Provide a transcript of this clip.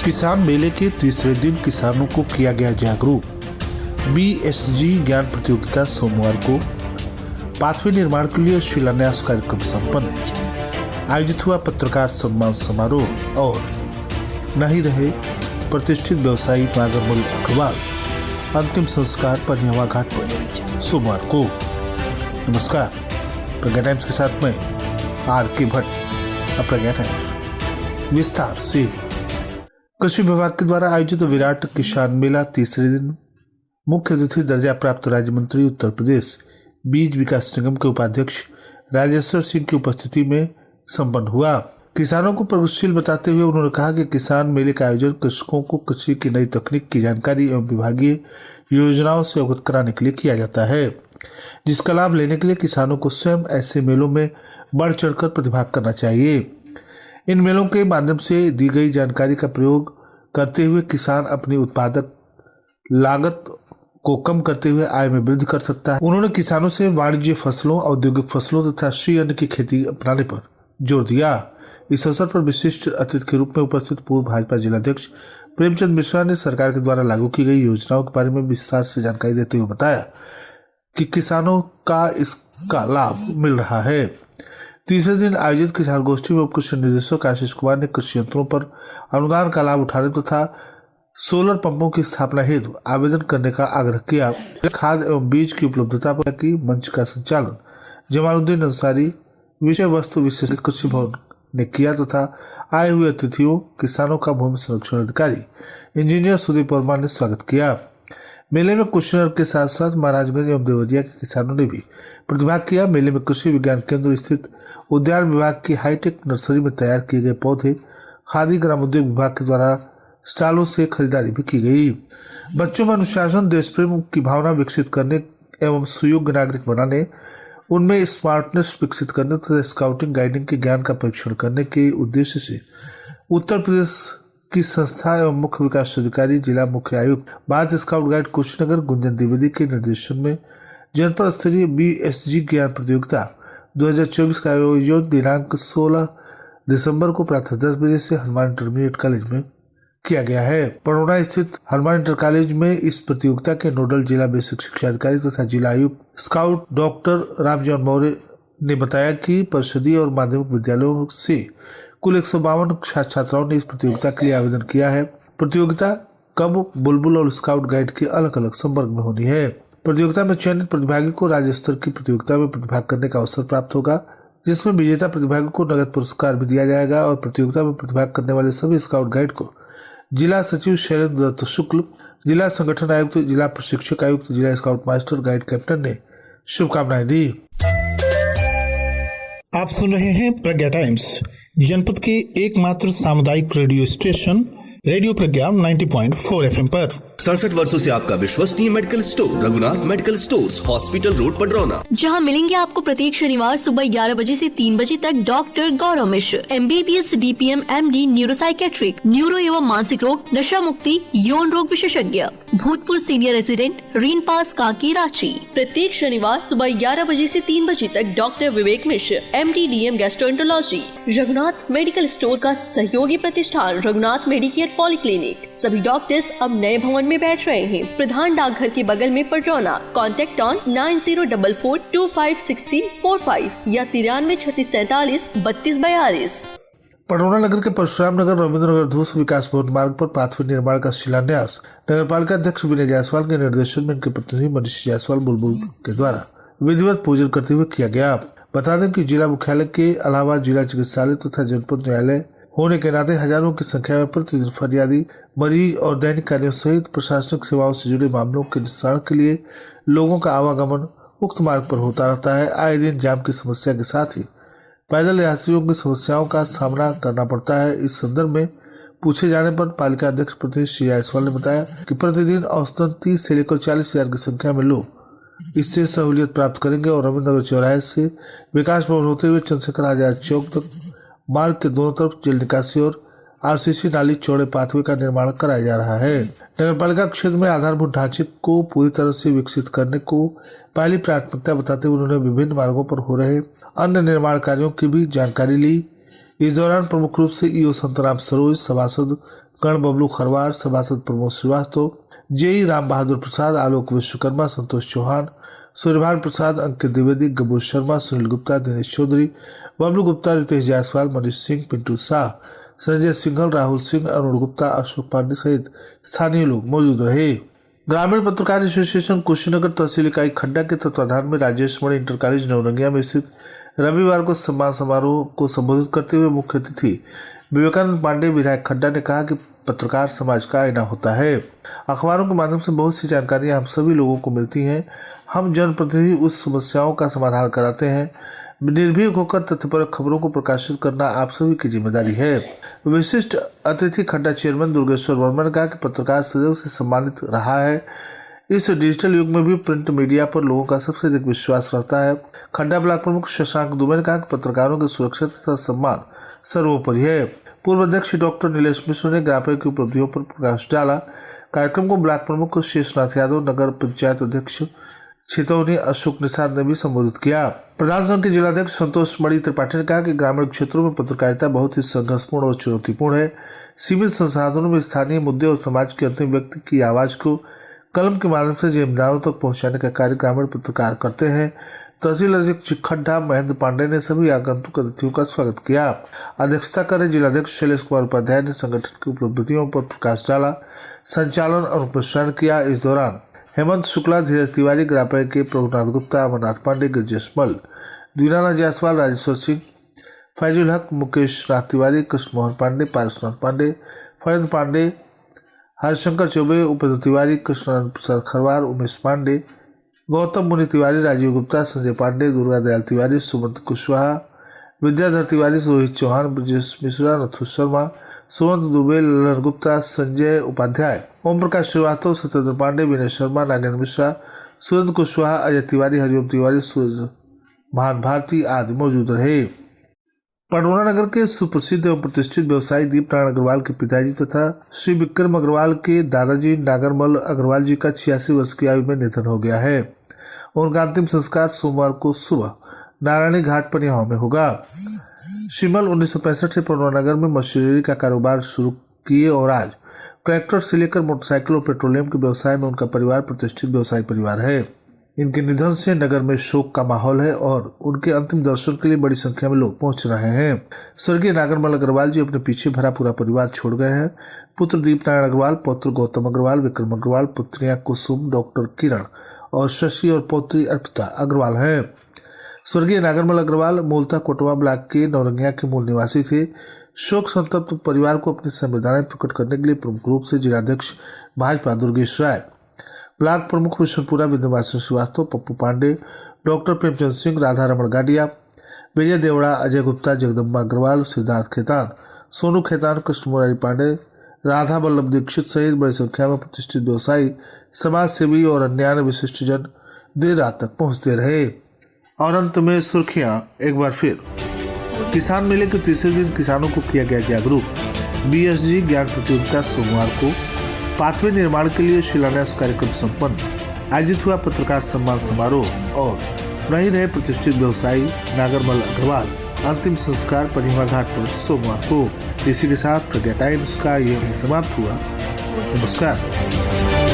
किसान मेले के तीसरे दिन किसानों को किया गया जागरूक। बीएसजी ज्ञान प्रतियोगिता सोमवार को पाथवे निर्माण के लिए शिलान्यास कार्यक्रम संपन्न। आयोजित हुआ पत्रकार सम्मान समारोह और नहीं रहे प्रतिष्ठित व्यवसायी नागरमल अग्रवाल। अंतिम संस्कार पनियावा घाट पर सोमवार को। नमस्कार, प्रज्ञा टाइम्स के साथ में आर के भट्ट। प्रज्ञा टाइम्स विस्तार से। कृषि विभाग के द्वारा आयोजित विराट किसान मेला तीसरे दिन मुख्य अतिथि दर्जा प्राप्त राज्य मंत्री उत्तर प्रदेश बीज विकास निगम के उपाध्यक्ष राजेश्वर सिंह की उपस्थिति में संपन्न हुआ। किसानों को प्रगतिशील बताते हुए उन्होंने कहा कि किसान मेले का आयोजन कृषकों को कृषि की नई तकनीक की जानकारी एवं विभागीय योजनाओं से अवगत कराने के लिए किया जाता है, जिसका लाभ लेने के लिए किसानों को स्वयं ऐसे मेलों में बढ़ चढ़कर प्रतिभाग करना चाहिए। इन मेलों के माध्यम से दी गई जानकारी का प्रयोग करते हुए किसान अपनी उत्पादक लागत को कम करते हुए आय में वृद्धि कर सकता है। उन्होंने किसानों से वाणिज्य फसलों, औद्योगिक फसलों तथा श्री अन्न की खेती अपनाने पर जोर दिया। इस अवसर पर विशिष्ट अतिथि के रूप में उपस्थित पूर्व भाजपा जिलाध्यक्ष प्रेमचंद मिश्रा ने सरकार के द्वारा लागू की गई योजनाओं के बारे में विस्तार से जानकारी देते हुए बताया कि किसानों का इसका लाभ मिल रहा है। तीसरे दिन आयोजित किसान गोष्ठी में उप कृषि निदेशक आशीष कुमार ने कृषि यंत्रों पर अनुदान का लाभ उठाने तथा सोलर पंपों की स्थापना हेतु आवेदन करने का आग्रह किया। खाद एवं बीज की उपलब्धता पर की मंच का संचालन जमालुद्दीन अंसारी विषय वस्तु विशेष कृषि भवन ने किया तथा आए हुए अतिथियों किसानों का भूमि संरक्षण अधिकारी इंजीनियर सुदीप वर्मा ने स्वागत किया। मेले में कुशीनगर के साथ साथ महाराजगंज एवं देवरिया के किसानों ने भी प्रतिभाग किया। मेले में कृषि विज्ञान केंद्र स्थित उद्यान विभाग की हाईटेक नर्सरी में तैयार किए गए पौधे, खादी ग्रामोद्योग विभाग के द्वारा स्टॉलों से खरीदारी भी की गई। बच्चों में अनुशासन, देश प्रेम की भावना विकसित करने एवं सुयोग्य नागरिक बनाने, उनमें स्मार्टनेस विकसित करने तथा स्काउटिंग गाइडिंग के ज्ञान का परीक्षण करने के उद्देश्य से उत्तर प्रदेश की संस्था एवं मुख्य विकास अधिकारी जिला मुख्य आयुक्त भारत स्काउट गाइड कुशीनगर गुंजन द्विवेदी के निर्देशन में जनपद स्तरीय बीएसजी ज्ञान प्रतियोगिता 2024 का आयोजन दिनांक 16 दिसंबर को प्रातः 10 बजे से हनुमान इंटरमीडिएट कॉलेज में किया गया है। पड़ोना स्थित हनुमान इंटर कॉलेज में इस प्रतियोगिता के नोडल जिला बेसिक शिक्षा अधिकारी तथा जिला आयुक्त स्काउट डॉक्टर रामजौन मौर्य ने बताया कि परिषदीय और माध्यमिक विद्यालयों से कुल 152 छात्र छात्राओं ने इस प्रतियोगिता के लिए आवेदन किया है। प्रतियोगिता कब बुलबुल और स्काउट गाइड के अलग अलग संवर्ग में होनी है। प्रतियोगिता में चयनित प्रतिभागी को राज्य स्तर की प्रतियोगिता में प्रतिभाग करने का अवसर प्राप्त होगा, जिसमें विजेता प्रतिभागी को नगद पुरस्कार भी दिया जाएगा और प्रतियोगिता में प्रतिभाग करने वाले सभी स्काउट गाइड को जिला सचिव शैलेंद्र दत्त शुक्ल, जिला संगठन आयुक्त, जिला प्रशिक्षक आयुक्त, जिला स्काउट मास्टर गाइड कैप्टन ने शुभकामनाएं दी। आप सुन रहे हैं प्रज्ञा टाइम्स, जनपद के एकमात्र सामुदायिक रेडियो स्टेशन रेडियो प्रज्ञा 90.4 FM पर। 67 वर्षों से आपका विश्वसनीय medical store Raghunath medical stores, hospital road Padrauna, जहां मिलेंगे आपको प्रत्येक शनिवार सुबह 11 बजे से 3 बजे तक डॉक्टर गौरव मिश्र, MBBS, DPM, MD, neuropsychiatric, neuro एवं मानसिक रोग, नशा मुक्ति, यौन रोग विशेषज्ञ, भूतपूर्व सीनियर रेसिडेंट, रीन पास, कांकी, रांची। प्रत्येक शनिवार सुबह 11 बजे से 3 बजे तक डॉक्टर विवेक मिश्र, MD, DM, gastroenterology. Raghunath medical store का सहयोगी प्रतिष्ठान रघुनाथ मेडिकेयर पॉलीक्लिनिक। सभी डॉक्टर्स अब नए भवन में बैठ रहे हैं, प्रधान डाकघर के बगल में पडरौना। कॉन्टैक्ट ऑन 9044256345 या 9336433242। पडरौना नगर के परशुराम नगर रविंद्र नगर धूस विकास भवन मार्ग पर पाथवे निर्माण का शिलान्यास नगर पालिका अध्यक्ष विनय जायसवाल के निर्देशन में इनके प्रतिनिधि मनीष जायसवाल बुलबुल के द्वारा विधिवत पूजन करते हुए किया गया। बता दें कि जिला मुख्यालय के अलावा जिला चिकित्सालय तथा जनपद न्यायालय होने के नाते हजारों की संख्या में प्रतिदिन फरियादी, मरीज और दैनिक कार्यों सहित प्रशासनिक सेवाओं से जुड़े मामलों के निस्तारण के लिए लोगों का आवागमन उक्त मार्ग पर होता रहता है। आए दिन जाम की समस्या के साथ ही पैदल यात्रियों की समस्याओं का सामना करना पड़ता है। इस संदर्भ में पूछे जाने पर पालिका अध्यक्ष प्रतिनिधि श्री जायसवाल ने बताया कि प्रतिदिन औसतन 30 से लेकर 40 हजार की संख्या में लोग इससे सहूलियत प्राप्त करेंगे और रविंद्र चौराहे से विकास भवन होते हुए चंद्रशेखर आजाद चौक तक मार्ग के दोनों तरफ जल निकासी और आरसीसी नाली चौड़े पाथवे का निर्माण कराया जा रहा है। नगर पालिका क्षेत्र में आधारभूत ढांचे को पूरी तरह से विकसित करने को पहली प्राथमिकता बताते हुए उन्होंने विभिन्न मार्गों पर हो रहे अन्य निर्माण कार्यों की भी जानकारी ली। इस दौरान प्रमुख रूप से ईओ संतराम सरोज, सभासद कर्ण बबलू खरवार, सभासद प्रमोद श्रीवास्तव, जेई राम बहादुर प्रसाद, आलोक विश्वकर्मा, संतोष चौहान, सूर्यभान प्रसाद, अंकित द्विवेदी, गबू शर्मा, सुनील गुप्ता, दिनेश चौधरी, बबलू गुप्ता, रितेश जायसवाल, मनीष सिंह, पिंटू शाह, संजय सिंघल, राहुल सिंह, अरुण गुप्ता, अशोक पांडे सहित स्थानीय लोग मौजूद रहे। ग्रामीण पत्रकार एसोसिएशन कुशीनगर तहसील इकाई खड्डा के तत्वाधान में राजेश मणि इंटर कॉलेज नवरंगिया में स्थित रविवार को सम्मान समारोह को संबोधित करते हुए मुख्य अतिथि विवेकानंद पांडे विधायक खड्डा ने कहा कि पत्रकार समाज का आईना होता है। अखबारों के माध्यम से बहुत सी जानकारियां हम सभी लोगों को मिलती हैं। हम जनप्रतिनिधि उस समस्याओं का समाधान कराते हैं। निर्भीक होकर तथ्यपरक खबरों को प्रकाशित करना आप सभी की जिम्मेदारी है। विशिष्ट अतिथि खड्डा चेयरमैन दुर्गेश्वर वर्मा ने कहा कि पत्रकार सदैव से सम्मानित रहा है। इस डिजिटल युग में भी प्रिंट मीडिया पर लोगों का सबसे अधिक विश्वास रहता है। खड्डा ब्लॉक प्रमुख शशांक दुबे ने कहा कि पत्रकारों की सुरक्षा तथा सम्मान सर्वोपरि है। पूर्व अध्यक्ष डॉक्टर नीलेश मिश्र ने ग्रामीण की उपलब्धियों पर प्रकाश डाला। कार्यक्रम को ब्लॉक प्रमुख शेषनाथ यादव, नगर पंचायत अध्यक्ष छितौनी अशोक निषाद ने भी संबोधित किया। प्रधान संघ के जिलाध्यक्ष संतोष मणि त्रिपाठी ने कहा कि ग्रामीण क्षेत्रों में पत्रकारिता बहुत ही संघर्षपूर्ण और चुनौतीपूर्ण है। सीमित संसाधनों में स्थानीय मुद्दे और समाज के अंतिम व्यक्ति की आवाज को कलम के माध्यम से जिम्मेदारों तक पहुंचाने का कार्य ग्रामीण पत्रकार करते हैं। तहसील अध्यक्ष खड्डा महेंद्र पांडे ने सभी आगंतुक अतिथियों का स्वागत किया। अध्यक्षता कर रहे जिलाध्यक्ष शैलेश कुमार उपाध्याय ने संगठन की उपलब्धियों पर प्रकाश डाला। संचालन और प्रसारण किया। इस दौरान हेमंत शुक्ला, धीरज तिवारी, ग्रापय के प्रभुनाथ गुप्ता, अमरनाथ पांडे, गिरजेश मल, द्विनाना जायसवाल, राजेश्वर सिंह, फैजुल हक, मुकेश नाथ तिवारी, कृष्ण मोहन पांडे, पारसनाथ पांडे, फरिंद पांडे, हरिशंकर चौबे, उपेंद्र तिवारी, कृष्णानंद प्रसाद खरवार, उमेश पांडे, गौतम मुनि तिवारी, राजीव गुप्ता, संजय पांडे, दुर्गा दयाल तिवारी, सुमंत कुशवाहा, विद्याधर तिवारी, रोहित चौहान, ब्रजेश मिश्रा, नथु शर्मा, सुमंत दुबे, ललन गुप्ता, संजय उपाध्याय, ओम प्रकाश श्रीवास्तव, सत्येंद्र पांडे, विनय शर्मा, नागेंद्र मिश्रा, सुरेंद्र कुशवाहा, अजय तिवारी, हरिओम तिवारी, सूरज भान भारती आदि मौजूद रहे। पडरौना नगर के सुप्रसिद्ध एवं प्रतिष्ठित व्यवसायी दीप नारायण अग्रवाल के पिताजी तथा श्री विक्रम अग्रवाल के दादाजी नागरमल अग्रवाल जी का 86 वर्ष की आयु में निधन हो गया है। उनका अंतिम संस्कार सोमवार को सुबह नारायणी घाट पर यहाँ में होगा। शिमल 1965 से पडरौना नगर में मशीनरी का कारोबार शुरू किए और आज ट्रैक्टर से लेकर मोटरसाइकिल और पेट्रोलियम के व्यवसाय में उनका परिवार प्रतिष्ठित व्यवसायी परिवार है। इनके निधन से नगर में शोक का माहौल है और उनके अंतिम दर्शन के लिए बड़ी संख्या में लोग पहुंच रहे हैं। स्वर्गीय नागरमल अग्रवाल जी अपने पीछे भरा पूरा परिवार छोड़ गए हैं। पुत्र दीप नारायण अग्रवाल, पौत्र गौतम अग्रवाल, विक्रम अग्रवाल, पुत्रियां कुसुम, डॉक्टर किरण और शशि और पौत्री अर्पिता अग्रवाल है। स्वर्गीय नागरमल अग्रवाल मूलतः कोटवा ब्लॉक के नवरंगिया के मूल निवासी थे। शोक संतप्त परिवार को अपनी संवेदनाएं प्रकट करने के लिए प्रमुख रूप से जिलाध्यक्ष भाजपा दुर्गेश राय, ब्लॉक प्रमुख विष्णुपुरा विद्यवासन श्रीवास्तव, पप्पू पांडे, डॉक्टर प्रेमचंद सिंह, राधा रमण गाडिया, विजय देवड़ा, अजय गुप्ता, जगदम्बा अग्रवाल, सिद्धार्थ खेतान, सोनू खेतान, कृष्ण मुरारी पांडे, राधा वल्लभ दीक्षित सहित बड़ी संख्या में प्रतिष्ठित व्यवसायी, समाज सेवी और अन्य विशिष्ट जन देर रात तक पहुंचते रहे। और अंत में सुर्खियां एक बार फिर। किसान मेले के तीसरे दिन किसानों को किया गया जागरूक। बीएसजी ज्ञान प्रतियोगिता सोमवार को। पाथवे निर्माण के लिए शिलान्यास कार्यक्रम संपन्न। आयोजित हुआ पत्रकार सम्मान समारोह और नहीं रहे प्रतिष्ठित व्यवसायी नागरमल अग्रवाल। अंतिम संस्कार पनिमा घाट पर सोमवार को। इसी के साथ प्रज्ञा टाइम्स का ये समाप्त हुआ। नमस्कार।